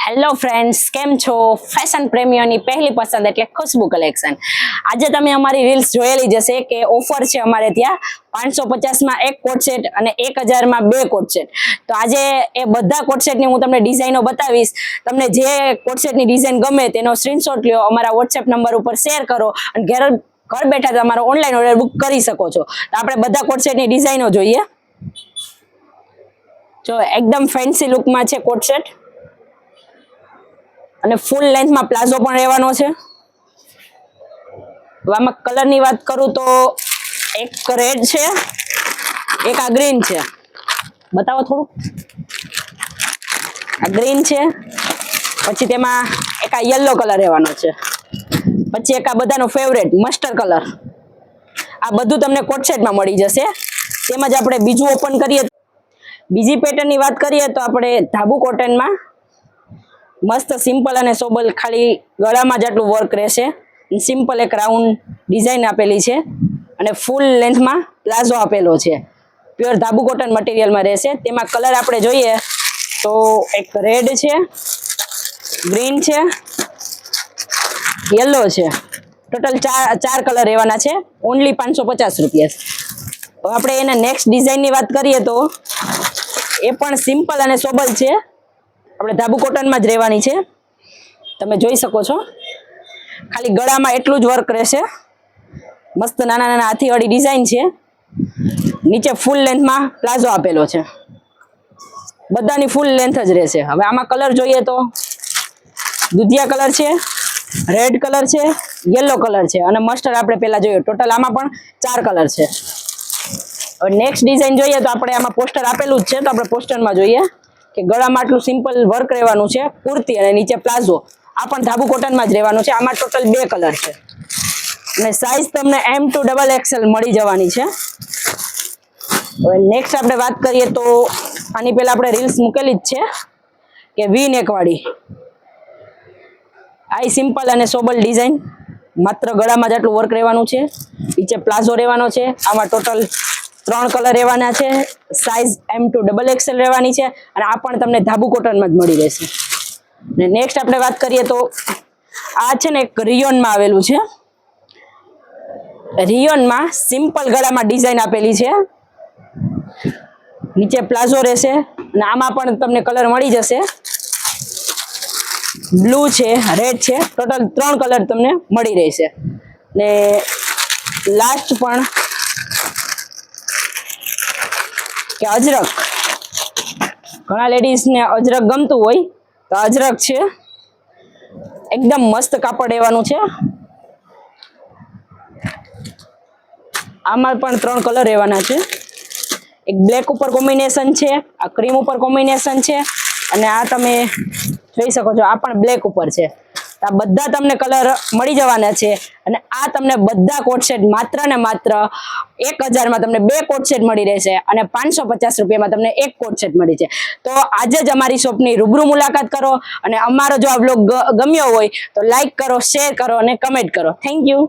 Hello friends, કેમ છો? Fashion પ્રેમીઓની પહેલી પસંદ એટલે ખુશ્બુ કલેક્શન. આજે તમે અમારી રીલ્સ જોયેલી જશે કે ઓફર છે અમારે ત્યાં 550માં એક કોટ સેટ અને 1000માં બે કોટ સેટ. તો આજે એ બધા કોટ સેટની હું તમને ડિઝાઇનો બતાવીશ. તમને જે કોટ સેટની ડિઝાઇન ગમે તેનો સ્ક્રીનશોટ લ્યો, અમારા વોટ્સએપ નંબર ઉપર શેર કરો અને ઘર બેઠા તમારો ઓનલાઈન ઓર્ડર બુક કરી શકો છો. તો આપણે બધા કોટ સેટની ડિઝાઇનો જોઈએ. જો એકદમ ફેન્સી લુકમાં છે કોટ સેટ અને ફૂલ લેન્થમાં પ્લાઝો પણ રહેવાનો છે. આમાં કલરની વાત કરું તો એક રેડ છે, એક આ ગ્રીન છે. બતાવો થોડું. આ ગ્રીન છે, પછી તેમાં એક આ યલો કલર રહેવાનો છે, પછી એક આ બધાનો ફેવરેટ મસ્ટર્ડ કલર. આ બધું તમને કોટ સેટમાં મળી જશે. તેમજ આપણે બીજું ઓપન કરીએ, બીજી પેટર્નની વાત કરીએ તો આપણે ધાબુ કોટનમાં મસ્ત સિમ્પલ અને સોબર, ખાલી ગળામાં જ આટલું વર્ક રહેશે. સિમ્પલ એક રાઉન્ડ ડિઝાઇન આપેલી છે અને ફૂલ લેન્થમાં પ્લાઝો આપેલો છે. પ્યોર ધાબુ કોટન મટીરિયલમાં રહેશે. તેમાં કલર આપણે જોઈએ તો એક રેડ છે, ગ્રીન છે, યલો છે. ટોટલ ચાર કલર રહેવાના છે. ઓનલી 550 રૂપિયા. હવે આપણે એના નેક્સ્ટ ડિઝાઇનની વાત કરીએ તો એ પણ સિમ્પલ અને સોબર છે. આપણે ધાબુ કોટનમાં જ રહેવાની છે. તમે જોઈ શકો છો. ખાલી ગળામાં એટલું જ વર્ક રહેશે. મસ્ત નાના નાના હાથીવાળી ડિઝાઇન છે. નીચે ફૂલ લેન્થમાં પ્લાઝો આપેલો છે. બધાની ફૂલ લેન્થ જ રહેશે. હવે આમાં કલર જોઈએ તો દૂધિયા કલર છે, રેડ કલર છે, યલો કલર છે અને મસ્ટર્ડ આપણે પહેલા જોયું. ટોટલ આમાં પણ 4 કલર છે. હવે નેક્સ્ટ ડિઝાઇન જોઈએ તો આપણે આમાં પોસ્ટર આપેલું જ છે, તો આપણે પોસ્ટરમાં જોઈએ કે ગળામાં આટલું સિમ્પલ વર્ક રહેવાનું છે, કુર્તી અને નીચે પ્લાઝો. આ પણ ધાબુ કોટનમાં જ રહેવાનું છે. આમાં ટોટલ 2 કલર છે અને સાઈઝ તમને M2XXL મળી જવાની છે. હવે નેક્સ્ટ આપણે વાત કરીએ તો આની પહેલા આપણે રીલ્સ મૂકેલી જ છે કે વી નેક વાળી. આ સિમ્પલ અને સોબર ડિઝાઇન, માત્ર ગળામાં જ આટલું વર્ક રહેવાનું છે, નીચે પ્લાઝો રહેવાનો છે. આમાં ટોટલ 3 કલર રહેવાના છે. સાઈઝ M2XXL રહેવાની છે અને આ પણ તમને ધાબુ કોટનમાં જ મળી રહેશે. અને નેક્સ્ટ આપણે વાત કરીએ તો આ છે ને એક રિયોનમાં આવેલું છે. રિયોનમાં સિમ્પલ ગળામાં ડિઝાઇન આપેલી છે, નીચે પ્લાઝો રહેશે અને આમાં પણ તમને કલર મળી જશે. બ્લુ છે, રેડ છે, ટોટલ 3 કલર તમને મળી રહેશે. ને લાસ્ટ પણ કે અજરક. ઘણા લેડીઝને અજરક ગમતું હોય તો અજરક છે. એકદમ મસ્ત કાપડ રહેવાનું છે. આમાં પણ 3 કલર રહેવાના છે. એક બ્લેક ઉપર કોમ્બિનેશન છે, આ ક્રીમ ઉપર કોમ્બિનેશન છે અને આ તમે જોઈ શકો છો આ પણ બ્લેક ઉપર છે. આ બધા તમને કલર મળી જવાના છે અને આ તમને બધા કોટ સેટ માત્ર ને માત્ર 1000માં તમને 2 કોટ સેટ મળી રહેશે અને 550 રૂપિયામાં તમને 1 કોટ સેટ મળી છે. તો આજે જ અમારી શોપની રૂબરૂ મુલાકાત કરો અને અમારો જો આ વ્લોગ ગમ્યો હોય તો લાઈક કરો, શેર કરો અને કમેન્ટ કરો. Thank you.